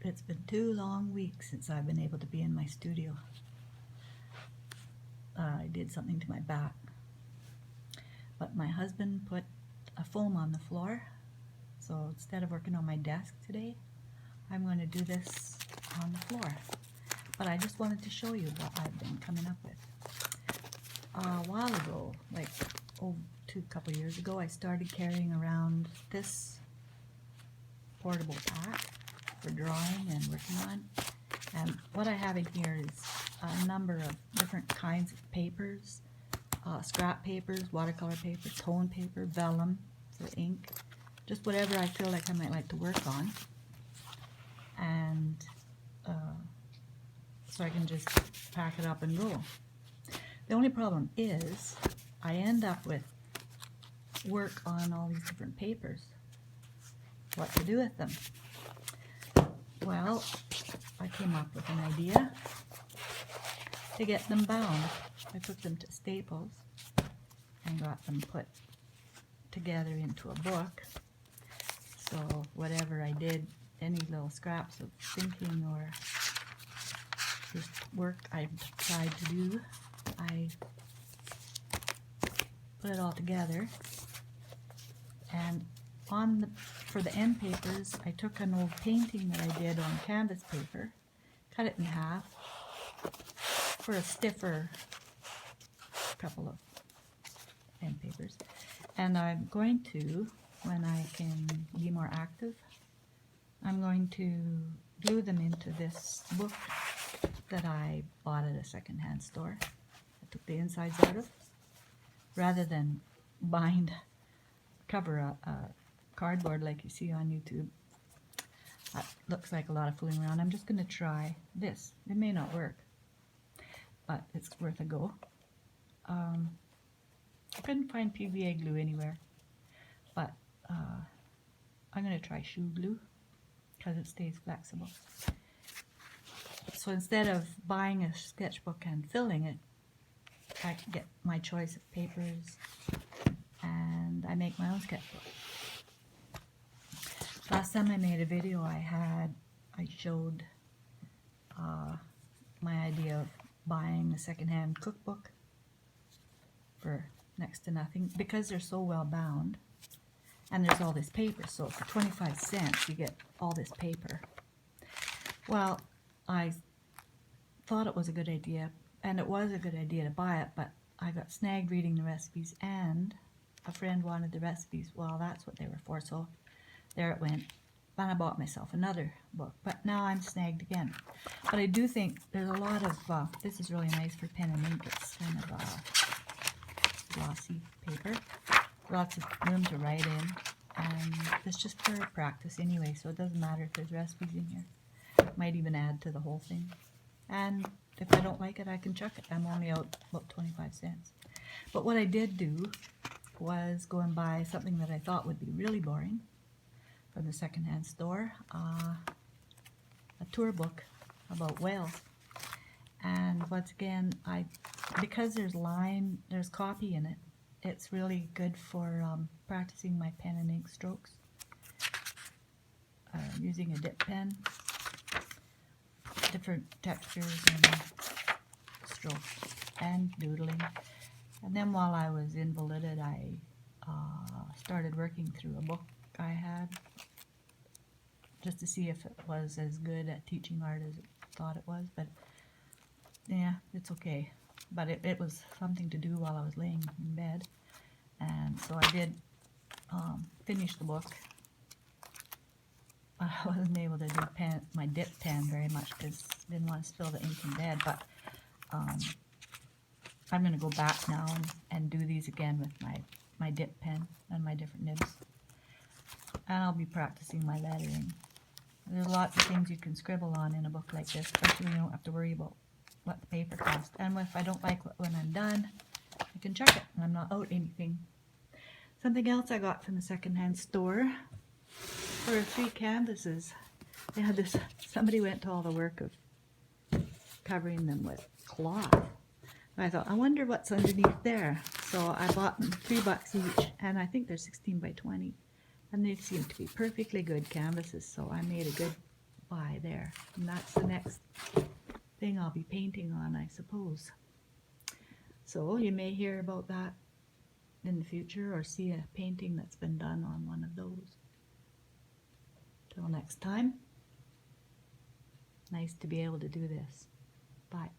It's been 2 long weeks since I've been able to be in my studio. I did something to my back. But my husband put a foam on the floor. So instead of working on my desk today, I'm going to do this on the floor. But I just wanted to show you what I've been coming up with. A while ago, like couple years ago, I started carrying around this portable pack for drawing and working on. And what I have in here is a number of different kinds of papers, scrap papers, watercolor paper, tone paper, vellum for ink, just whatever I feel like I might like to work on. And so I can just pack it up and go. The only problem is I end up with work on all these different papers. What to do with them? Well, I came up with an idea to get them bound. I took them to Staples and got them put together into a book. So whatever I did, any little scraps of thinking or just work I tried to do, I put it all together. And for the end papers, I took an old painting that I did on canvas paper, cut it in half for a stiffer couple of end papers. And I'm going to, when I can be more active, I'm going to glue them into this book that I bought at a secondhand store. I took the insides out of, rather than cover a cardboard like you see on YouTube. That looks like a lot of fooling around. I'm just going to try this. It may not work, but it's worth a go. I couldn't find PVA glue anywhere, but I'm going to try shoe glue because it stays flexible. So instead of buying a sketchbook and filling it, I can get my choice of papers and I make my own sketchbook. Last time I made a video I showed my idea of buying a secondhand cookbook for next to nothing because they're so well bound and there's all this paper. So for 25 cents you get all this paper. Well, I thought it was a good idea, and it was a good idea to buy it, but I got snagged reading the recipes, and a friend wanted the recipes. Well, that's what they were for, so there it went. And I bought myself another book, but now I'm snagged again. But I do think there's a lot of, this is really nice for pen and ink. It's kind of glossy paper. Lots of room to write in, and it's just for practice anyway, so it doesn't matter if there's recipes in here. Might even add to the whole thing. And if I don't like it, I can chuck it. I'm only out about 25 cents. But what I did do was go and buy something that I thought would be really boring from the secondhand store, a tour book about whales. And once again, because there's copy in it, it's really good for practicing my pen and ink strokes. Using a dip pen, different textures and strokes, and doodling. And then while I was invalided, I started working through a book I had just to see if it was as good at teaching art as I thought it was. But yeah, it's okay. But it was something to do while I was laying in bed. And so I did finish the book. I wasn't able to do my dip pen very much because I didn't want to spill the ink in bed, but I'm going to go back now and do these again with my dip pen and my different nibs. And I'll be practicing my lettering. There's lots of things you can scribble on in a book like this, especially when you don't have to worry about what the paper costs. And if I don't like it when I'm done, I can chuck it and I'm not out anything. Something else I got from the secondhand store for 3 canvases. They had this, somebody went to all the work of covering them with cloth. And I thought, I wonder what's underneath there. So I bought them $3 each, and I think they're 16 by 20. And they seem to be perfectly good canvases, so I made a good buy there. And that's the next thing I'll be painting on, I suppose. So you may hear about that in the future or see a painting that's been done on one of those. Till next time, nice to be able to do this. Bye.